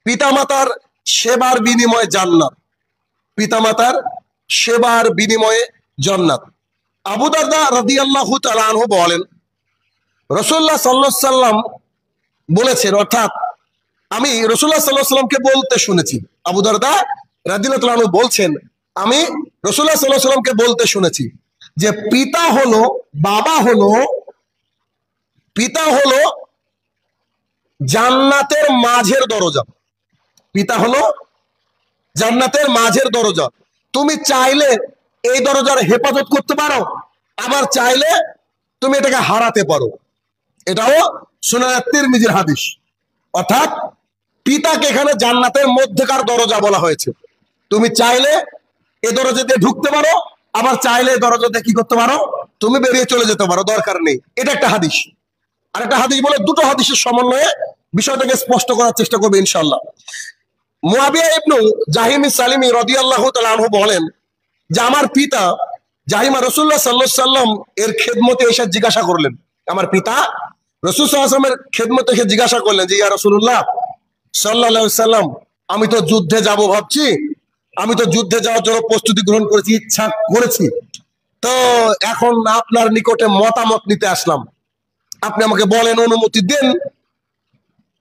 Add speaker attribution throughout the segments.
Speaker 1: পিতামাতার সেবার বিনিময়ে জান্নাত, পিতামাতার সেবার বিনিময়ে জান্নাত। আবু দারদা রাদিয়াল্লাহু তাআলা আনহু বলেন, রাসূলুল্লাহ সাল্লাল্লাহু আলাইহি সাল্লাম বলেছেন, অর্থাৎ আমি রাসূলুল্লাহ সাল্লাল্লাহু আলাইহি সাল্লামকে বলতে শুনেছি। আবু দারদা রাদিয়াল্লাহু তাআলা আনহু বলছেন, আমি রাসূলুল্লাহ সাল্লাল্লাহু আলাইহি সাল্লামকে বলতে শুনেছি যে পিতা হলো জান্নাতের মাঝের দরজা। পিতা হলো জান্নাতের মাঝের দরজা। তুমি চাইলে এই দরজার হেফাজত করতে পারো, আবার চাইলে তুমি এটাকে হারাতে পারো। এটাও সুনান তিরমিজির হাদিস। অর্থাৎ পিতাকে এখানে জান্নাতের মধ্যেকার দরজা বলা হয়েছে। তুমি চাইলে এই দরজা দিয়ে ঢুকতে পারো, আবার চাইলে এই দরজা দিয়ে কি করতে পারো, তুমি বেরিয়ে চলে যেতে পারো, দরকার নেই। এটা একটা হাদিস। আর একটা হাদিস বলে, দুটো হাদিসের সমন্বয়ে বিষয়টাকে স্পষ্ট করার চেষ্টা করবে ইনশাআল্লাহ। মুআবিয়া ইবনু জাহিম সালিমি রাদিয়াল্লাহু তাআলা আনহু বলেন যে আমার পিতা জাহিমা রাসূলুল্লাহ সাল্লাল্লাহু আলাইহি সাল্লাম এর খেদমতে এসে জিজ্ঞাসা করলেন, আমার পিতা রাসূল সাল্লাল্লাহু আলাইহি ওয়াসাল্লামের খেদমতে এসে জিজ্ঞাসা করলেন যে ইয়া রাসূলুল্লাহ সাল্লাল্লাহু আলাইহি সাল্লাম, আমি তো যুদ্ধে যাব ভাবছি, আমি তো যুদ্ধে যাওয়ার জন্য প্রস্তুতি গ্রহণ করেছি, ইচ্ছা করেছি, তো এখন আপনার নিকটে মতামত নিতে আসলাম। আপনি আমাকে বলেন, অনুমতি দেন,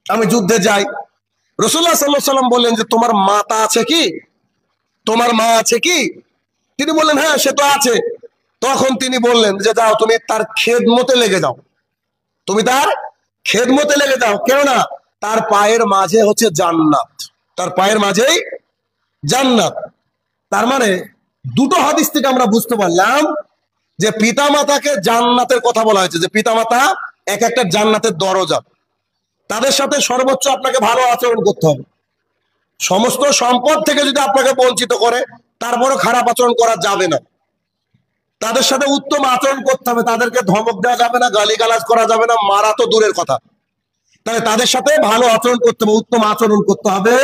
Speaker 1: আমি যুদ্ধে যাই। রাসূলুল্লাহ সাল্লাল্লাহু আলাইহি সাল্লাম বললেন যে তোমার মাতা আছে কি, তোমার মা আছে কি? তিনি বললেন হ্যাঁ, সে তো আছে। তখন তিনি বললেন যে যাও, তুমি তার খেদমতে লেগে যাও, তুমি তার খেদমতে লেগে যাও, কেননা তার পায়ের মাঝে হচ্ছে জান্নাত, তার পায়ের মাঝেই জান্নাত। তার মানে দুটো হাদিস থেকে আমরা বুঝতে পারলাম যে পিতামাতাকে জান্নাতের কথা বলা হয়েছে, যে পিতামাতা এক একটা জান্নাতের দরজা। তাদের সাথে সর্বোচ্চ আপনাকে ভালো আচরণ করতে হবে। সমস্ত সম্পদ থেকে যদি আপনাকে বঞ্চিত করে, তারপরও খারাপ আচরণ করা যাবে না। তাদের সাথে উত্তম আচরণ করতে হবে, তাদেরকে ধমক দেওয়া যাবে না, গালিগালাজ করা যাবে না, মারা তো দূরের কথা। তাহলে তাদের সাথে ভালো আচরণ করতে হবে, উত্তম আচরণ করতে হবে।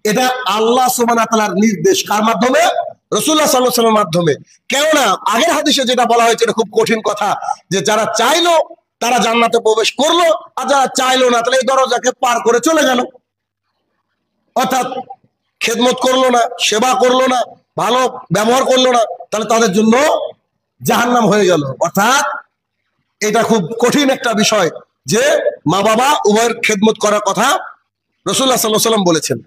Speaker 1: এটা আল্লাহ সুবহানাহু ওয়া তাআলার নির্দেশ। কার মাধ্যমে? রাসূলুল্লাহ সাল্লাল্লাহু আলাইহি ওয়াসাল্লামের মাধ্যমে। কেননা আগের হাদিসে যেটা বলা হয়েছে এটা খুব কঠিন কথা, যে যারা চাইলো তারা জান্নাতে প্রবেশ করলো, আর যারা চাইলো না তাহলে এই দরজাকে পার করে চলে গেল। অর্থাৎ খেদমত করলো না, সেবা করলো না, ভালো ব্যবহার করলো না, তাহলে তাদের জন্য জাহান্নাম হয়ে গেল। অর্থাৎ এটা খুব কঠিন একটা বিষয় যে মা বাবা উভয়ের খেদমত করার কথা রাসূলুল্লাহ সাল্লাল্লাহু আলাইহি ওয়াসাল্লাম বলেছেন।